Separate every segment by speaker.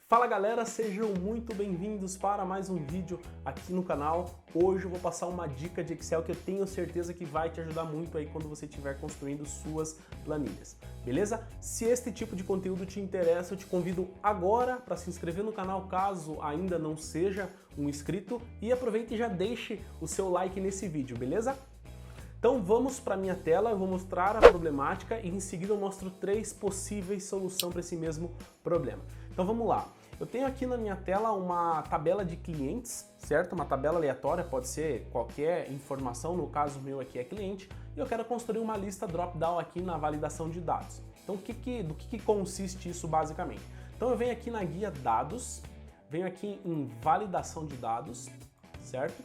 Speaker 1: Fala galera, sejam muito bem-vindos para mais um vídeo aqui no canal. Hoje eu vou passar uma dica de Excel que eu tenho certeza que vai te ajudar muito aí quando você estiver construindo suas planilhas, beleza? Se este tipo de conteúdo te interessa, eu te convido agora para se inscrever no canal caso ainda não seja um inscrito e aproveite e já deixe o seu like nesse vídeo, beleza? Então vamos para a minha tela, eu vou mostrar a problemática e em seguida eu mostro 3 possíveis soluções para esse mesmo problema. Então vamos lá. Eu tenho aqui na minha tela uma tabela de clientes, certo? Uma tabela aleatória, pode ser qualquer informação, no caso meu aqui é cliente, e eu quero construir uma lista drop-down aqui na validação de dados. Então do que consiste isso basicamente? Então eu venho aqui na guia dados, venho aqui em validação de dados, certo?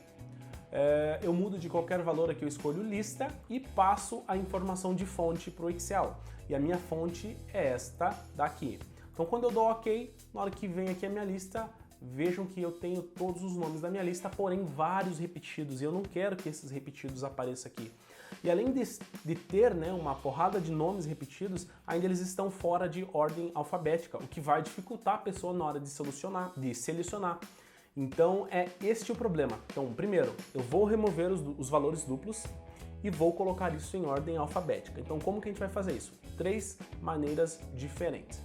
Speaker 1: Eu mudo de qualquer valor aqui, eu escolho lista e passo a informação de fonte para o Excel. E a minha fonte é esta daqui. Então quando eu dou OK, na hora que vem aqui a minha lista, vejam que eu tenho todos os nomes da minha lista, porém vários repetidos, e eu não quero que esses repetidos apareçam aqui. E além de ter uma porrada de nomes repetidos, ainda eles estão fora de ordem alfabética, o que vai dificultar a pessoa na hora de selecionar. Então é este o problema. Então primeiro, eu vou remover os valores duplos e vou colocar isso em ordem alfabética. Então como que a gente vai fazer isso? 3 maneiras diferentes.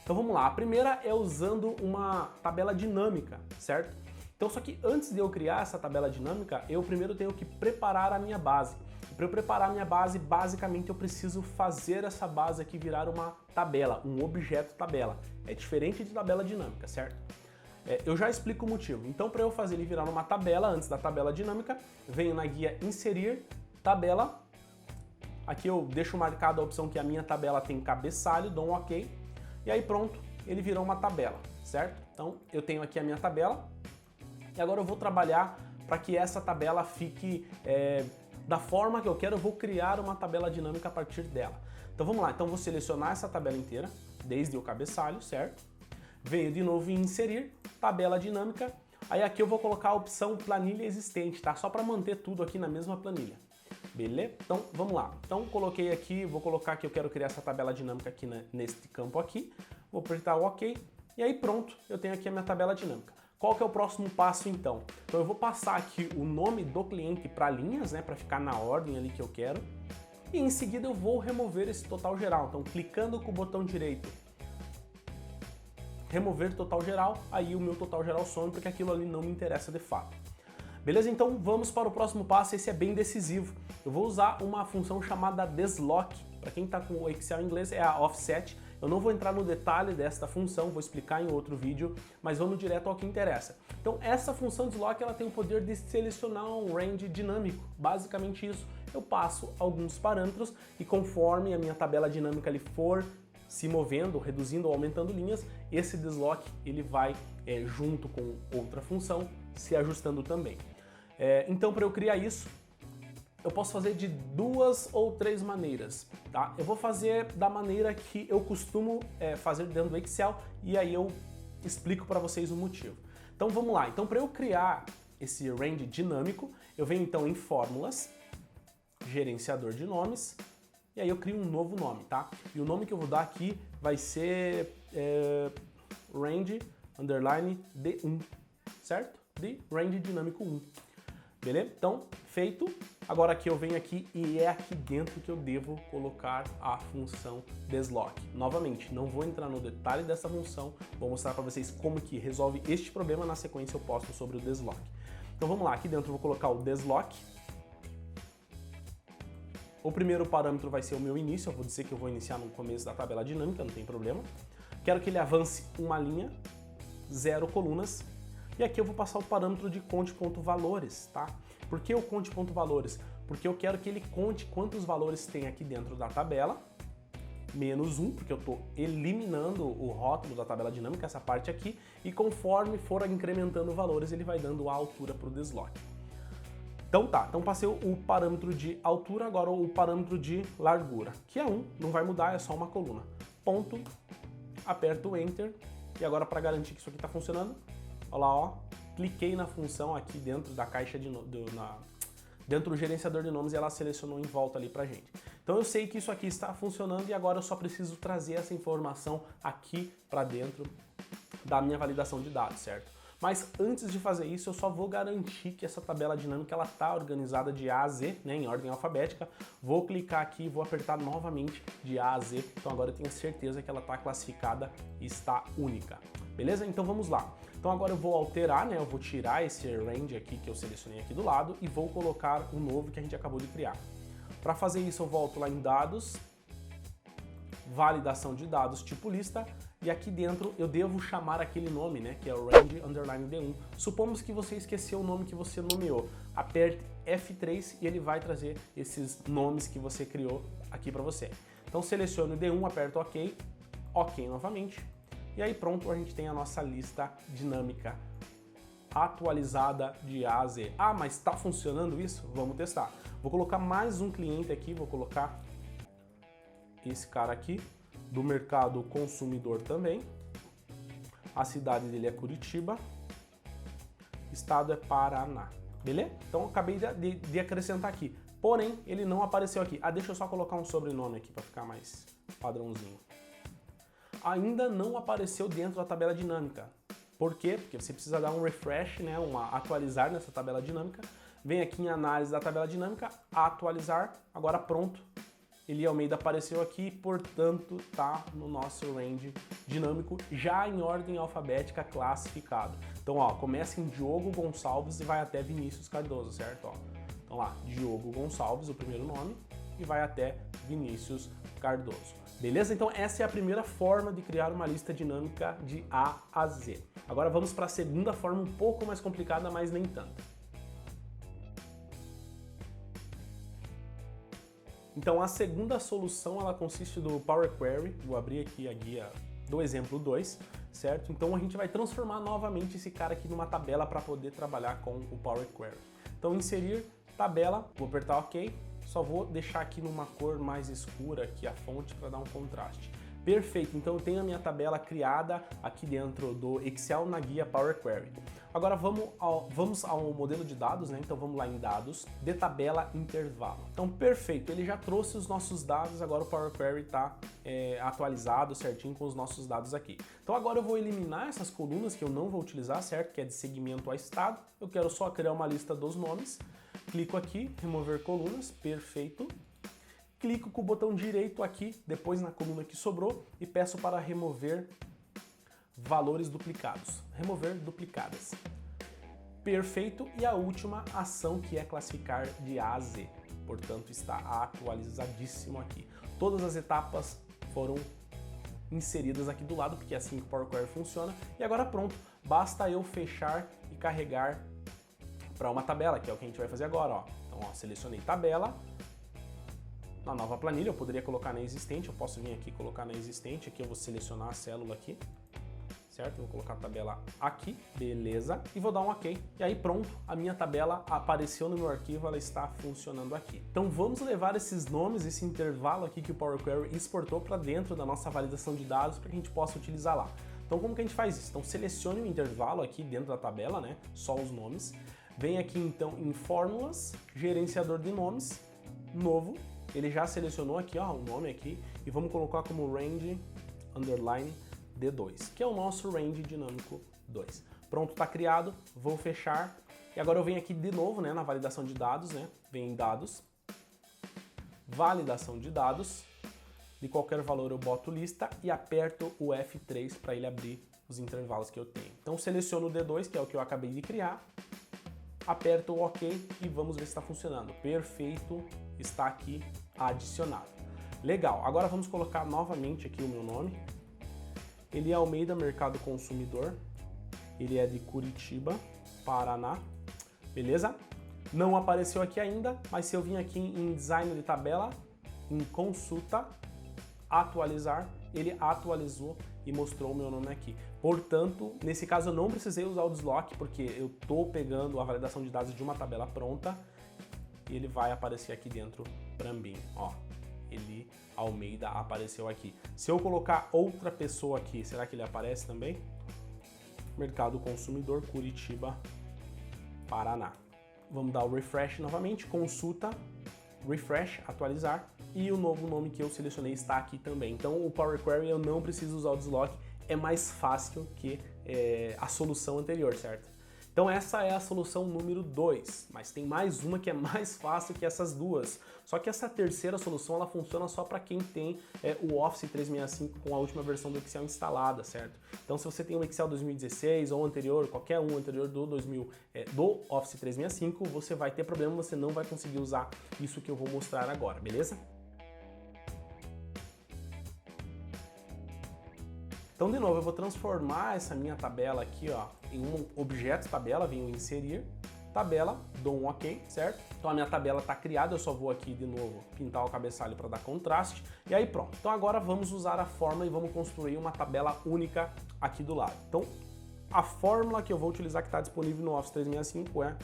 Speaker 1: Então vamos lá, a primeira é usando uma tabela dinâmica, certo? Então só que antes de eu criar essa tabela dinâmica, eu primeiro tenho que preparar a minha base. Para eu preparar a minha base, basicamente eu preciso fazer essa base aqui virar uma tabela, um objeto tabela. É diferente de tabela dinâmica, certo? Eu já explico o motivo. Então para eu fazer ele virar uma tabela, antes da tabela dinâmica, venho na guia inserir, tabela. Aqui eu deixo marcado a opção que a minha tabela tem cabeçalho, dou um OK. E aí pronto, ele virou uma tabela, certo? Então eu tenho aqui a minha tabela e agora eu vou trabalhar para que essa tabela fique da forma que eu quero, eu vou criar uma tabela dinâmica a partir dela. Então vamos lá, então eu vou selecionar essa tabela inteira, desde o cabeçalho, certo? Venho de novo em inserir, tabela dinâmica, aí aqui eu vou colocar a opção planilha existente, tá? Só para manter tudo aqui na mesma planilha. Beleza? Então vamos lá. Então coloquei aqui, vou colocar que eu quero criar essa tabela dinâmica aqui neste campo aqui. Vou apertar o OK e aí pronto, eu tenho aqui a minha tabela dinâmica. Qual que é o próximo passo então? Então eu vou passar aqui o nome do cliente para linhas, para ficar na ordem ali que eu quero. E em seguida eu vou remover esse total geral. Então clicando com o botão direito, remover total geral, aí o meu total geral some porque aquilo ali não me interessa de fato. Beleza? Então vamos para o próximo passo, esse é bem decisivo. Eu vou usar uma função chamada desloc. Para quem está com o Excel em inglês é a offset. Eu não vou entrar no detalhe desta função, vou explicar em outro vídeo, mas vamos direto ao que interessa. Então essa função desloc ela tem o poder de selecionar um range dinâmico. Basicamente isso, eu passo alguns parâmetros e conforme a minha tabela dinâmica ali for se movendo, reduzindo ou aumentando linhas, esse desloc ele vai junto com outra função se ajustando também. Então para eu criar isso, eu posso fazer de 2 ou 3 maneiras, tá? Eu vou fazer da maneira que eu costumo fazer dentro do Excel e aí eu explico para vocês o motivo. Então vamos lá, então para eu criar esse range dinâmico, eu venho então em fórmulas, gerenciador de nomes, e aí eu crio um novo nome, tá? E o nome que eu vou dar aqui vai ser range underline D1, certo? De range dinâmico 1. Beleza? Então, feito. Agora aqui eu venho aqui e é aqui dentro que eu devo colocar a função desloc. Novamente, não vou entrar no detalhe dessa função, vou mostrar para vocês como que resolve este problema, na sequência eu posto sobre o desloc. Então vamos lá, aqui dentro eu vou colocar o desloc. O primeiro parâmetro vai ser o meu início, eu vou dizer que eu vou iniciar no começo da tabela dinâmica, não tem problema. Quero que ele avance uma linha, 0 colunas. E aqui eu vou passar o parâmetro de conte.valores, tá? Por que o conte.valores? Porque eu quero que ele conte quantos valores tem aqui dentro da tabela, menos 1, porque eu estou eliminando o rótulo da tabela dinâmica, essa parte aqui, e conforme for incrementando valores, ele vai dando a altura para o desloc. Então tá, então passei o parâmetro de altura, agora o parâmetro de largura, que é 1, não vai mudar, é só uma coluna. Ponto, aperto o Enter, e agora para garantir que isso aqui está funcionando, olha lá, ó, cliquei na função aqui dentro da caixa dentro do gerenciador de nomes e ela selecionou em volta ali pra gente. Então eu sei que isso aqui está funcionando e agora eu só preciso trazer essa informação aqui para dentro da minha validação de dados, certo? Mas antes de fazer isso, eu só vou garantir que essa tabela dinâmica ela está organizada de A a Z, né, em ordem alfabética. Vou clicar aqui e vou apertar novamente de A a Z. Então agora eu tenho certeza que ela está classificada e está única. Beleza? Então vamos lá. Então agora eu vou alterar, né, eu vou tirar esse range aqui que eu selecionei aqui do lado e vou colocar o novo que a gente acabou de criar. Para fazer isso eu volto lá em dados, validação de dados tipo lista, e aqui dentro eu devo chamar aquele nome, né, que é o range underline D1. Supomos que você esqueceu o nome que você nomeou. Aperte F3 e ele vai trazer esses nomes que você criou aqui para você. Então selecione o D1, aperto OK, OK novamente, e aí pronto, a gente tem a nossa lista dinâmica atualizada de A a Z. Ah, mas está funcionando isso? Vamos testar. Vou colocar mais um cliente aqui, vou colocar esse cara aqui, do mercado consumidor também. A cidade dele é Curitiba, estado é Paraná, beleza? Então eu acabei de acrescentar aqui, porém ele não apareceu aqui. Ah, deixa eu só colocar um sobrenome aqui para ficar mais padrãozinho. Ainda não apareceu dentro da tabela dinâmica. Por quê? Porque você precisa dar um refresh, né, atualizar nessa tabela dinâmica. Vem aqui em análise da tabela dinâmica, atualizar, agora pronto. Eli Almeida apareceu aqui, portanto está no nosso range dinâmico, já em ordem alfabética classificado. Então ó, começa em Diogo Gonçalves e vai até Vinícius Cardoso, certo? Ó, então lá, Diogo Gonçalves, o primeiro nome, e vai até Vinícius Cardoso. Beleza? Então essa é a primeira forma de criar uma lista dinâmica de A a Z. Agora vamos para a segunda forma, um pouco mais complicada, mas nem tanto. Então a segunda solução ela consiste do Power Query. Vou abrir aqui a guia do exemplo 2, certo? Então a gente vai transformar novamente esse cara aqui numa tabela para poder trabalhar com o Power Query. Então inserir tabela, vou apertar OK, só vou deixar aqui numa cor mais escura aqui a fonte para dar um contraste. Perfeito, então eu tenho a minha tabela criada aqui dentro do Excel na guia Power Query. Agora vamos ao modelo de dados, né? Então vamos lá em dados, de tabela intervalo. Então perfeito, ele já trouxe os nossos dados, agora o Power Query está atualizado certinho com os nossos dados aqui. Então agora eu vou eliminar essas colunas que eu não vou utilizar, certo? Que é de segmento a estado, eu quero só criar uma lista dos nomes. Clico aqui, remover colunas, perfeito. Clico com o botão direito aqui, depois na coluna que sobrou, e peço para remover valores duplicados. Remover duplicadas. Perfeito. E a última ação que é classificar de A a Z. Portanto, está atualizadíssimo aqui. Todas as etapas foram inseridas aqui do lado, porque é assim que o Power Query funciona. E agora pronto, basta eu fechar e carregar para uma tabela, que é o que a gente vai fazer agora. Ó. Então, ó, selecionei tabela. Na nova planilha, eu poderia colocar na existente, eu posso vir aqui e colocar na existente, aqui eu vou selecionar a célula aqui, certo? Vou colocar a tabela aqui, beleza, e vou dar um OK. E aí pronto, a minha tabela apareceu no meu arquivo, ela está funcionando aqui. Então vamos levar esses nomes, esse intervalo aqui que o Power Query exportou para dentro da nossa validação de dados para que a gente possa utilizar lá. Então como que a gente faz isso? Então selecione o intervalo aqui dentro da tabela, né? Só os nomes. Vem aqui então em fórmulas, gerenciador de nomes, novo. Ele já selecionou aqui, ó, o nome aqui, e vamos colocar como range underline D2, que é o nosso range dinâmico 2. Pronto, está criado, vou fechar, e agora eu venho aqui de novo, né, na validação de dados, né, vem em dados, validação de dados, de qualquer valor eu boto lista e aperto o F3 para ele abrir os intervalos que eu tenho. Então seleciono o D2, que é o que eu acabei de criar, aperto o OK e vamos ver se está funcionando. Perfeito, está aqui adicionado. Legal, agora vamos colocar novamente aqui o meu nome. Eli Almeida, mercado consumidor. Ele é de Curitiba, Paraná. Beleza? Não apareceu aqui ainda, mas se eu vim aqui em design de tabela, em consulta, atualizar, ele atualizou e mostrou o meu nome aqui. Portanto, nesse caso eu não precisei usar o deslock, porque eu estou pegando a validação de dados de uma tabela pronta e ele vai aparecer aqui dentro para mim. Ó, Eli Almeida apareceu aqui. Se eu colocar outra pessoa aqui, será que ele aparece também? Mercado consumidor, Curitiba, Paraná. Vamos dar o refresh novamente, consulta, refresh, atualizar. e o novo nome que eu selecionei está aqui também. Então o Power Query eu não preciso usar o deslock, é mais fácil que a solução anterior, certo? Então essa é a solução número 2, mas tem mais uma que é mais fácil que essas duas. Só que essa terceira solução ela funciona só para quem tem o Office 365 com a última versão do Excel instalada, certo? Então se você tem o Excel 2016 ou anterior, qualquer um anterior do Office 365, você vai ter problema, você não vai conseguir usar isso que eu vou mostrar agora, beleza? Então, de novo, eu vou transformar essa minha tabela aqui, ó, em um objeto tabela, venho inserir, tabela, dou um OK, certo? Então a minha tabela está criada, eu só vou aqui de novo pintar o cabeçalho para dar contraste, e aí pronto. Então agora vamos usar a fórmula e vamos construir uma tabela única aqui do lado. Então, a fórmula que eu vou utilizar que está disponível no Office 365 é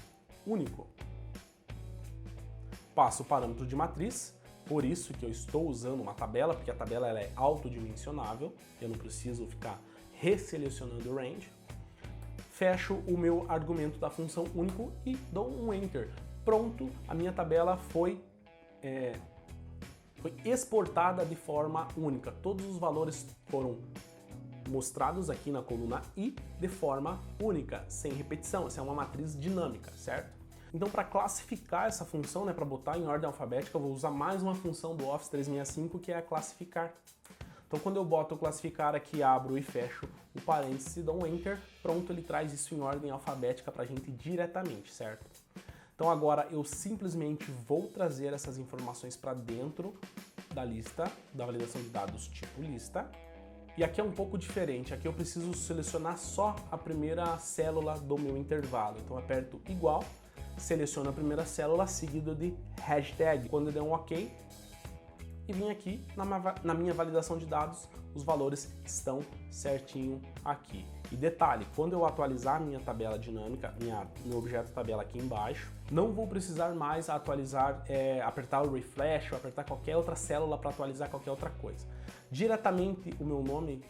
Speaker 1: único. Passo o parâmetro de matriz, por isso que eu estou usando uma tabela, porque a tabela ela é autodimensionável, eu não preciso ficar resselecionando o range. Fecho o meu argumento da função único e dou um Enter. Pronto, a minha tabela foi exportada de forma única. Todos os valores foram mostrados aqui na coluna I de forma única, sem repetição. Essa é uma matriz dinâmica, certo? Então, para classificar essa função, para botar em ordem alfabética, eu vou usar mais uma função do Office 365, que é a classificar. Então, quando eu boto o classificar aqui, abro e fecho o parênteses e dou um Enter, pronto, ele traz isso em ordem alfabética para a gente diretamente, certo? Então, agora eu simplesmente vou trazer essas informações para dentro da lista, da validação de dados tipo lista. E aqui é um pouco diferente, aqui eu preciso selecionar só a primeira célula do meu intervalo. Então, eu aperto igual, seleciono a primeira célula, seguido de hashtag. Quando eu der um OK, e vim aqui na minha validação de dados, os valores estão certinho aqui. E detalhe, quando eu atualizar a minha tabela dinâmica, meu objeto tabela aqui embaixo, não vou precisar mais atualizar, apertar o refresh ou apertar qualquer outra célula para atualizar qualquer outra coisa. Diretamente o meu nome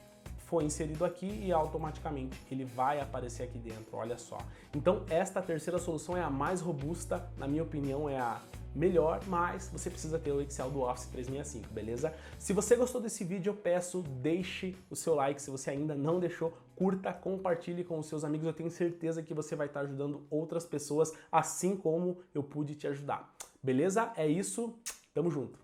Speaker 1: foi inserido aqui e automaticamente ele vai aparecer aqui dentro, olha só. Então esta terceira solução é a mais robusta, na minha opinião é a melhor, mas você precisa ter o Excel do Office 365, beleza? Se você gostou desse vídeo, eu peço, deixe o seu like, se você ainda não deixou, curta, compartilhe com os seus amigos, eu tenho certeza que você vai estar ajudando outras pessoas, assim como eu pude te ajudar. Beleza? É isso, tamo junto!